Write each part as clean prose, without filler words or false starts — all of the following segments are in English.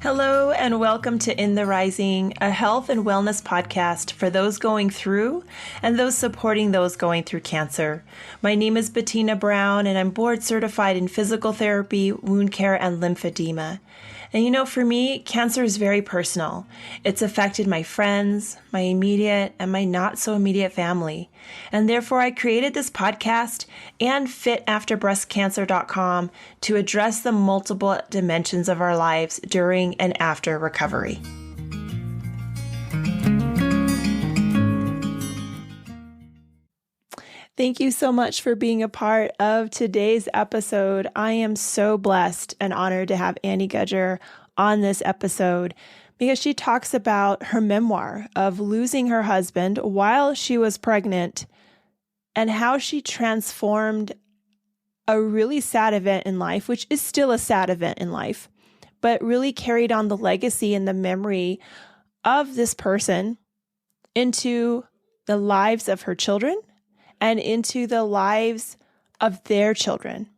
Hello, and welcome to In the Rising, a health and wellness podcast for those going through and those supporting those going through cancer. My name is Bettina Brown, and I'm board certified in physical therapy, wound care, and lymphedema. And for me, cancer is very personal. It's affected my friends, my immediate, and my not so immediate family. And therefore, I created this podcast and FitAfterBreastCancer.com to address the multiple dimensions of our lives during and after recovery. Thank you so much for being a part of today's episode. I am so blessed and honored to have Annie Gudger on this episode because she talks about her memoir of losing her husband while she was pregnant and how she transformed a really sad event in life, which is still a sad event in life, but really carried on the legacy and the memory of this person into the lives of her children and into the lives of their children,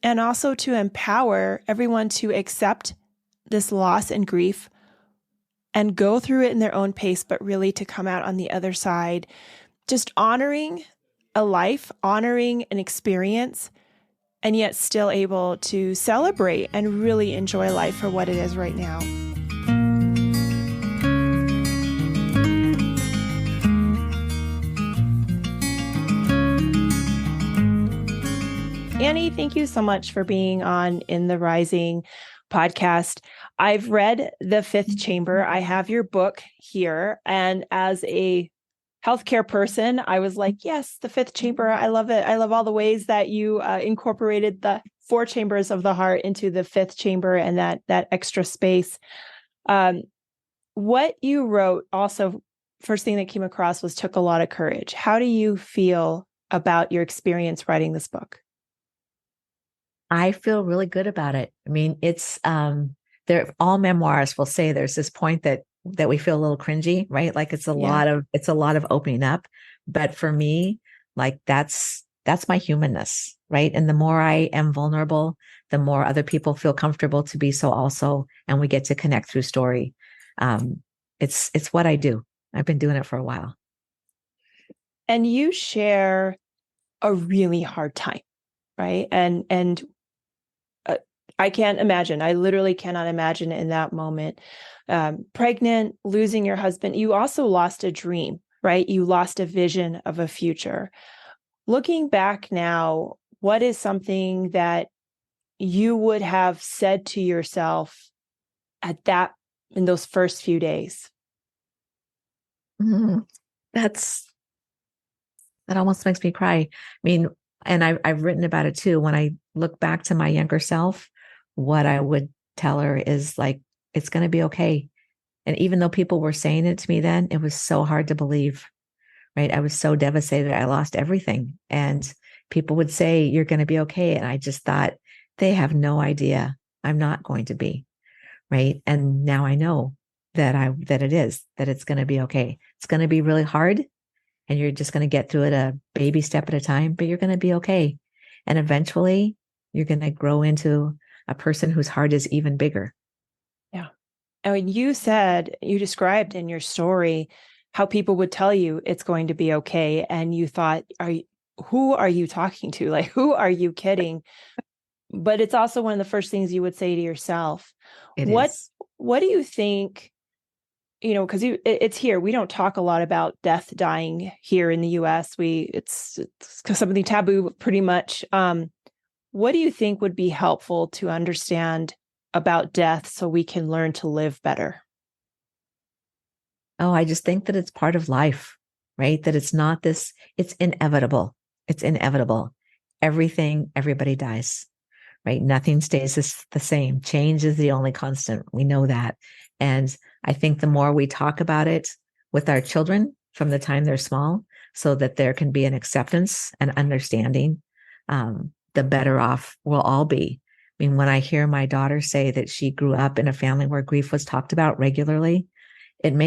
and also to empower everyone to accept this loss and grief and go through it in their own pace, but really to come out on the other side, just honoring a life, honoring an experience, and yet still able to celebrate and really enjoy life for what it is right now. Annie, thank you so much for being on In the Rising podcast. I've read The Fifth Chamber. I have your book here. And as a healthcare person, I was like, yes, The Fifth Chamber. I love it. I love all the ways that you incorporated the four chambers of the heart into the fifth chamber and that extra space. What you wrote also, first thing that came across was took a lot of courage. How do you feel about your experience writing this book? I feel really good about it. I mean, it's they're all memoirs will say there's this point that we feel a little cringy, right? Like it's a lot of opening up. But for me, like that's my humanness, right? And the more I am vulnerable, the more other people feel comfortable to be so also, and we get to connect through story. It's what I do. I've been doing it for a while. And you share a really hard time, right? And I can't imagine. I literally cannot imagine in that moment. Pregnant, losing your husband. You also lost a dream, right? You lost a vision of a future. Looking back now, what is something that you would have said to yourself in those first few days? That almost makes me cry. I mean, and I've written about it too. When I look back to my younger self, what I would tell her is like, it's going to be okay. And even though people were saying it to me then, it was so hard to believe, right? I was so devastated. I lost everything. And people would say, you're going to be okay. And I just thought, they have no idea I'm not going to be, right? And now I know that it's going to be okay. It's going to be really hard. And you're just going to get through it a baby step at a time, but you're going to be okay. And eventually you're going to grow into a person whose heart is even bigger. Yeah. And when you described in your story how people would tell you it's going to be okay. And you thought, who are you talking to? Like, who are you kidding? But it's also one of the first things you would say to yourself. What do you think? Because it's here. We don't talk a lot about death, dying here in the U.S. It's something taboo, pretty much. What do you think would be helpful to understand about death so we can learn to live better? Oh, I just think that it's part of life, right? That it's not this, it's inevitable. It's inevitable. Everybody dies, right? Nothing stays the same. Change is the only constant. We know that. And I think the more we talk about it with our children from the time they're small, so that there can be an acceptance and understanding, the better off we'll all be. I mean, when I hear my daughter say that she grew up in a family where grief was talked about regularly, and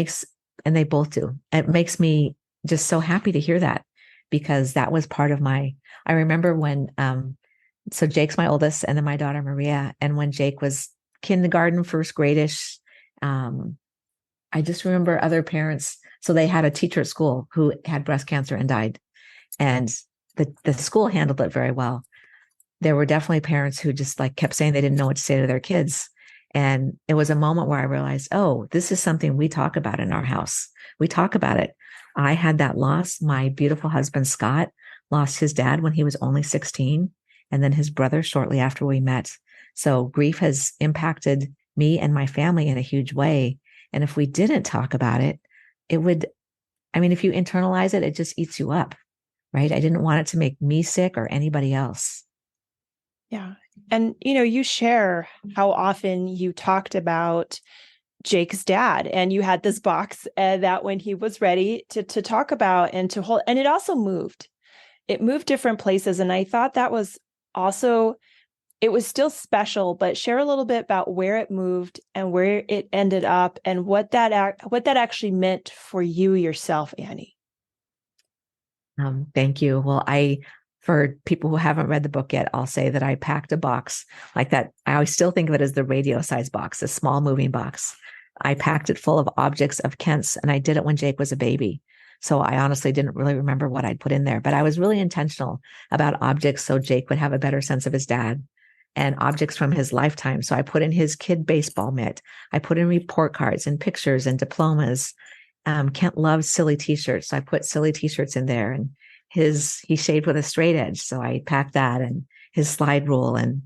they both do, it makes me just so happy to hear that, because that was part of I remember when, so Jake's my oldest, and then my daughter Maria. And when Jake was kindergarten, first grade-ish. I just remember other parents. So they had a teacher at school who had breast cancer and died. And the school handled it very well. There were definitely parents who just like kept saying they didn't know what to say to their kids. And it was a moment where I realized, oh, this is something we talk about in our house. We talk about it. I had that loss. My beautiful husband, Scott, lost his dad when he was only 16, and then his brother shortly after we met. So grief has impacted me and my family in a huge way. And if we didn't talk about it, it would, I mean, if you internalize it, it just eats you up, right? I didn't want it to make me sick or anybody else. Yeah. And, you share how often you talked about Jake's dad, and you had this box that when he was ready to talk about and to hold, and it also moved. It moved different places. And I thought that was also, it was still special, but share a little bit about where it moved and where it ended up and what that actually meant for you yourself, Annie. Thank you. Well, for people who haven't read the book yet, I'll say that I packed a box like that. I always still think of it as the radio size box, a small moving box. I packed it full of objects of Kent's, and I did it when Jake was a baby. So I honestly didn't really remember what I'd put in there, but I was really intentional about objects so Jake would have a better sense of his dad, and objects from his lifetime. So I put in his kid baseball mitt. I put in report cards and pictures and diplomas. Kent loves silly t-shirts. So I put silly t-shirts in there, and he shaved with a straight edge. So I packed that, and his slide rule. And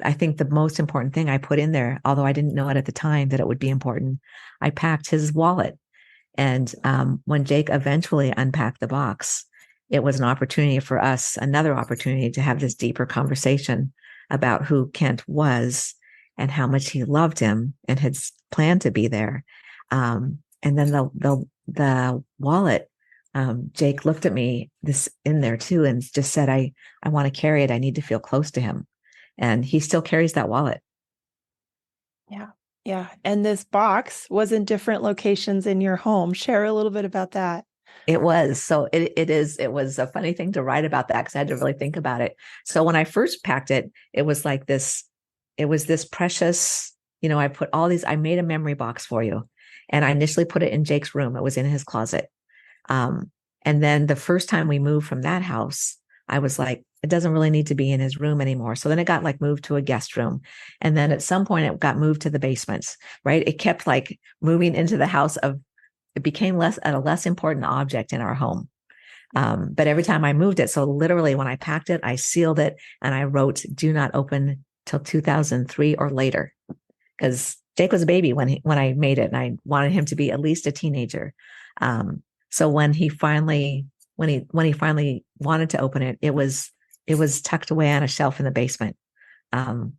I think the most important thing I put in there, although I didn't know it at the time that it would be important, I packed his wallet. And when Jake eventually unpacked the box, it was an opportunity for us, another opportunity to have this deeper conversation about who Kent was and how much he loved him and had planned to be there. And then the wallet, Jake looked at me this in there too, and just said, I want to carry it. I need to feel close to him. And he still carries that wallet. Yeah. Yeah. And this box was in different locations in your home. Share a little bit about that. It was. So it was a funny thing to write about that because I had to really think about it. So when I first packed it, it was this precious, I made a memory box for you. And I initially put it in Jake's room. It was in his closet. And then the first time we moved from that house, I was like, it doesn't really need to be in his room anymore. So then it got moved to a guest room. And then at some point it got moved to the basement, right? It kept moving into the house it became a less important object in our home. But every time I moved it, so literally when I packed it, I sealed it and I wrote, do not open till 2003 or later. Because Jake was a baby when I made it, and I wanted him to be at least a teenager. So when he finally wanted to open it, it was tucked away on a shelf in the basement,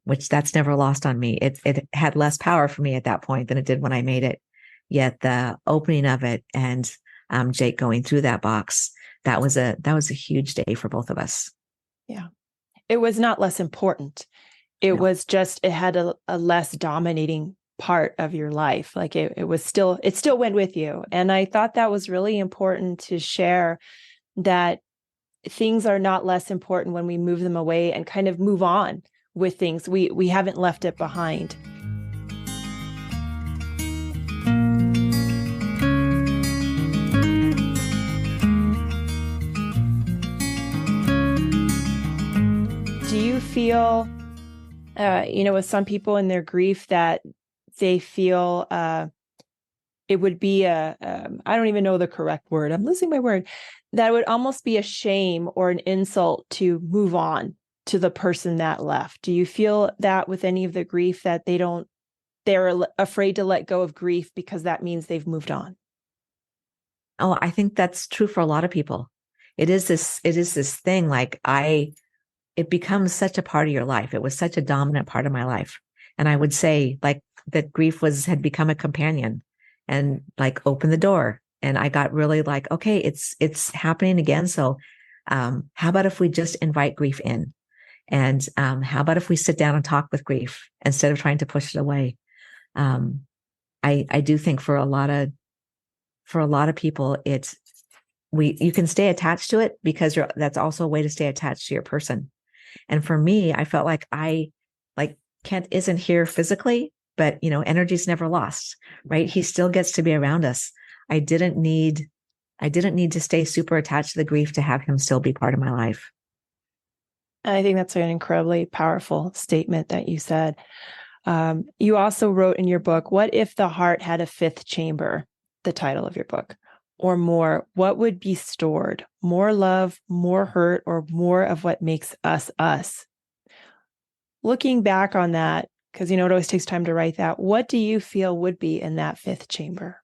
which that's never lost on me. It had less power for me at that point than it did when I made it. Yet the opening of it and Jake going through that box, that was a huge day for both of us. Yeah, it was not less important. It was just, it had a less dominating part of your life. It still went with you. And I thought that was really important to share, that things are not less important when we move them away and kind of move on with things. We haven't left it behind. Do you feel, with some people in their grief, that they feel it would be I don't even know the correct word. I'm losing my word. That would almost be a shame or an insult to move on to the person that left. Do you feel that with any of the grief, that they're afraid to let go of grief because that means they've moved on? Oh, I think that's true for a lot of people. It is this thing, it becomes such a part of your life. It was such a dominant part of my life. And I would say that grief had become a companion and open the door. And I got really okay, it's happening again. So how about if we just invite grief in? And how about if we sit down and talk with grief instead of trying to push it away? I do think for a lot of people, you can stay attached to it because that's also a way to stay attached to your person. And for me, I felt like Kent isn't here physically, but energy's never lost, right? He still gets to be around us. I didn't need to stay super attached to the grief to have him still be part of my life. And I think that's an incredibly powerful statement that you said. You also wrote in your book, "What if the heart had a fifth chamber?" The title of your book. Or more, what would be stored? More love, more hurt, or more of what makes us us? Looking back on that, because it always takes time to write that, what do you feel would be in that fifth chamber?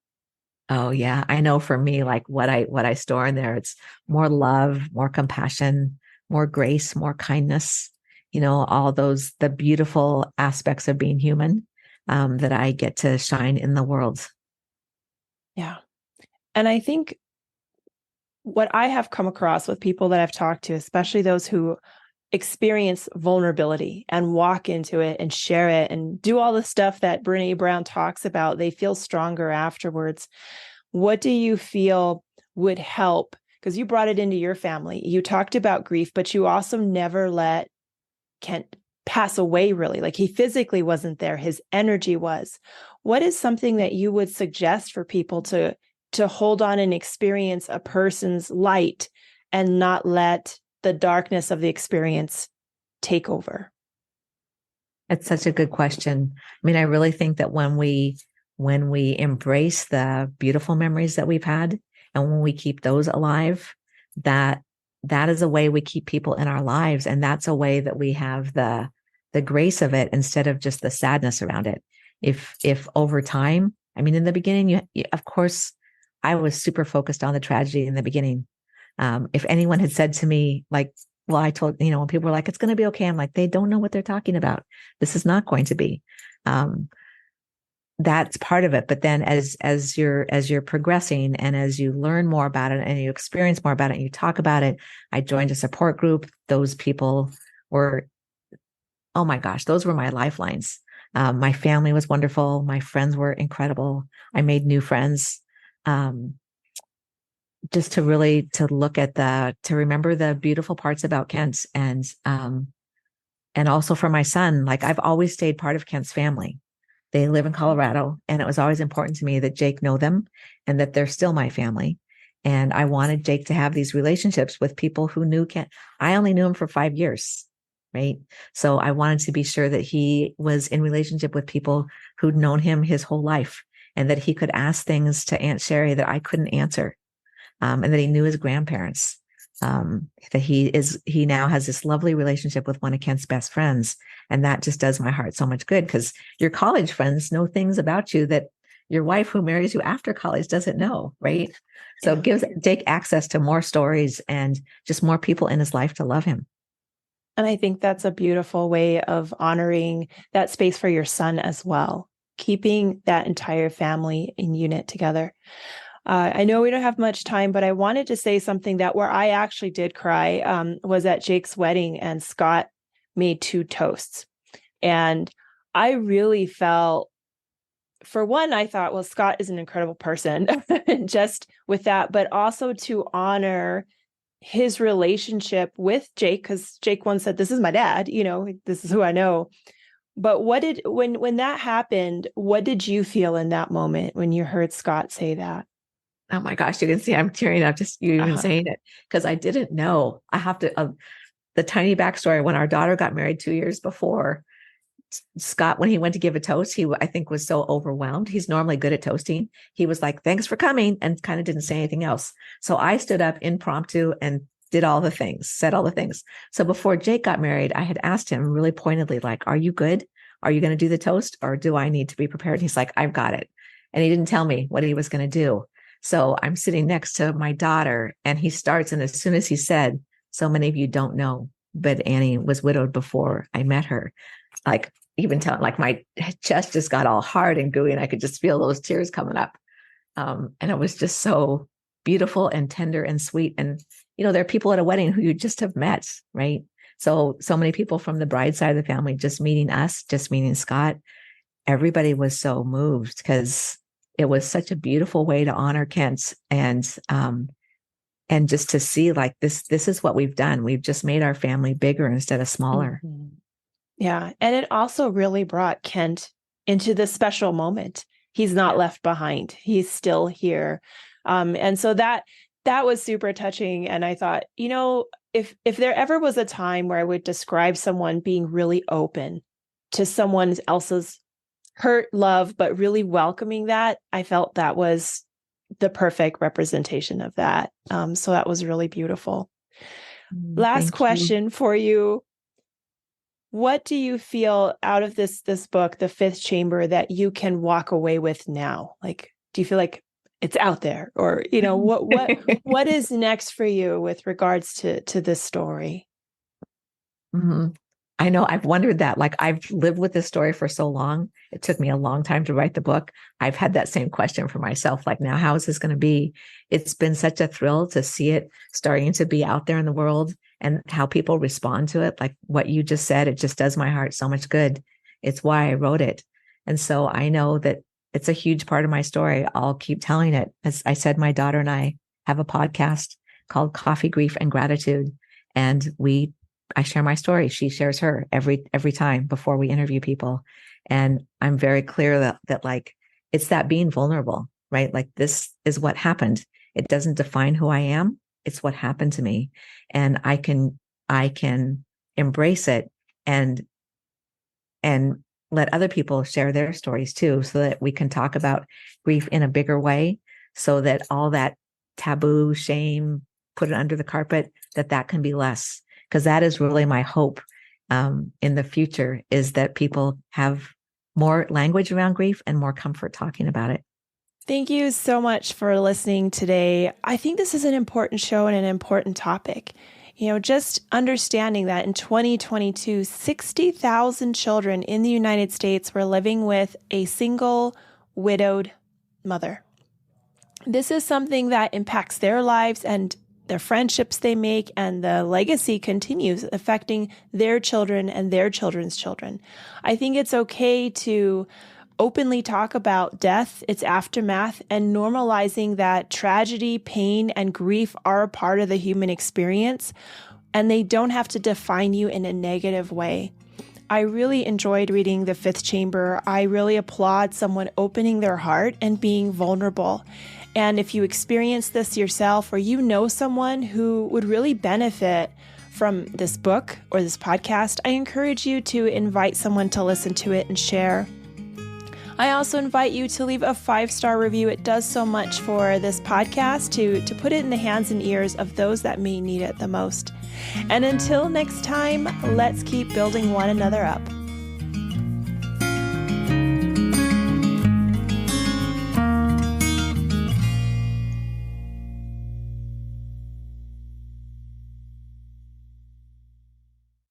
Oh yeah, I know for me, like what I store in there, it's more love, more compassion, more grace, more kindness, all the beautiful aspects of being human, that I get to shine in the world. Yeah. And I think what I have come across with people that I've talked to, especially those who experience vulnerability and walk into it and share it and do all the stuff that Brene Brown talks about, they feel stronger afterwards. What do you feel would help? Because you brought it into your family. You talked about grief, but you also never let Kent pass away, really. Like, he physically wasn't there, his energy was. What is something that you would suggest for people to hold on and experience a person's light and not let the darkness of the experience take over? It's such a good question. I mean, I really think that when we embrace the beautiful memories that we've had, and when we keep those alive, that is a way we keep people in our lives, and that's a way that we have the grace of it instead of just the sadness around it. If over time, I mean, in the beginning, of course, I was super focused on the tragedy in the beginning. If anyone had said to me, like, well, I told, when people were like, it's going to be okay, I'm like, they don't know what they're talking about. This is not going to be. That's part of it. But then as you're progressing, and as you learn more about it and you experience more about it and you talk about it, I joined a support group. Those people were, oh my gosh, those were my lifelines. My family was wonderful. My friends were incredible. I made new friends. Just to really look at to remember the beautiful parts about Kent, and also for my son, like, I've always stayed part of Kent's family. They live in Colorado, and it was always important to me that Jake know them and that they're still my family. And I wanted Jake to have these relationships with people who knew Kent. I only knew him for 5 years, right? So I wanted to be sure that he was in relationship with people who'd known him his whole life, and that he could ask things to Aunt Sherry that I couldn't answer. And that he knew his grandparents, that he now has this lovely relationship with one of Kent's best friends. And that just does my heart so much good, because your college friends know things about you that your wife who marries you after college doesn't know, right? So it gives Jake access to more stories and just more people in his life to love him. And I think that's a beautiful way of honoring that space for your son as well, keeping that entire family in unit together. I know we don't have much time, but I wanted to say something that where I actually did cry was at Jake's wedding, and Scott made 2 toasts. And I really felt, for one, I thought, well, Scott is an incredible person just with that, but also to honor his relationship with Jake, because Jake once said, "This is my dad, this is who I know." But when that happened, what did you feel in that moment when you heard Scott say that? Oh my gosh, you can see I'm tearing up just you even saying it, because I didn't know. I have to, the tiny backstory: when our daughter got married 2 years before, Scott, when he went to give a toast, I think was so overwhelmed. He's normally good at toasting. He was like, "Thanks for coming," and kind of didn't say anything else. So I stood up impromptu and did all the things, said all the things. So before Jake got married, I had asked him really pointedly, like, "Are you good? Are you going to do the toast, or do I need to be prepared?" He's like, "I've got it." And he didn't tell me what he was going to do. So I'm sitting next to my daughter, and he starts. And as soon as he said, "So many of you don't know, but Annie was widowed before I met her," like, even tell, like, my chest just got all hard and gooey, and I could just feel those tears coming up. And it was just so beautiful and tender and sweet. And, there are people at a wedding who you just have met, right? So many people from the bride side of the family, just meeting us, just meeting Scott. Everybody was so moved, because it was such a beautiful way to honor Kent, and just to see, like, this is what we've done. We've just made our family bigger instead of smaller. Mm-hmm. Yeah. And it also really brought Kent into this special moment. He's not left behind. He's still here. And so that was super touching. And I thought, if there ever was a time where I would describe someone being really open to someone else's hurt, love, but really welcoming that, I felt that was the perfect representation of that. So that was really beautiful. Last question for you. What do you feel out of this book, The Fifth Chamber, that you can walk away with now? Like, do you feel like it's out there, or, what is next for you with regards to this story? Mm-hmm. I know, I've wondered that. Like, I've lived with this story for so long. It took me a long time to write the book. I've had that same question for myself. Like, now, how is this going to be? It's been such a thrill to see it starting to be out there in the world and how people respond to it. Like what you just said, it just does my heart so much good. It's why I wrote it. And so I know that it's a huge part of my story. I'll keep telling it. As I said, my daughter and I have a podcast called Coffee, Grief, and Gratitude. And I share my story. She shares her every time before we interview people. And I'm very clear that like, it's that being vulnerable, right? Like, this is what happened. It doesn't define who I am. It's what happened to me. And I can embrace it and let other people share their stories too, so that we can talk about grief in a bigger way, so that all that taboo, shame, put it under the carpet, that can be less. Because that is really my hope in the future, is that people have more language around grief and more comfort talking about it. Thank you so much for listening today. I think this is an important show and an important topic. Just understanding that in 2022, 60,000 children in the United States were living with a single widowed mother. This is something that impacts their lives and their friendships they make, and the legacy continues affecting their children and their children's children. I think it's okay to openly talk about death, its aftermath, and normalizing that tragedy, pain, and grief are a part of the human experience, and they don't have to define you in a negative way. I really enjoyed reading The Fifth Chamber. I really applaud someone opening their heart and being vulnerable. And if you experience this yourself, or you know someone who would really benefit from this book or this podcast, I encourage you to invite someone to listen to it and share. I also invite you to leave a 5-star review. It does so much for this podcast to put it in the hands and ears of those that may need it the most. And until next time, let's keep building one another up.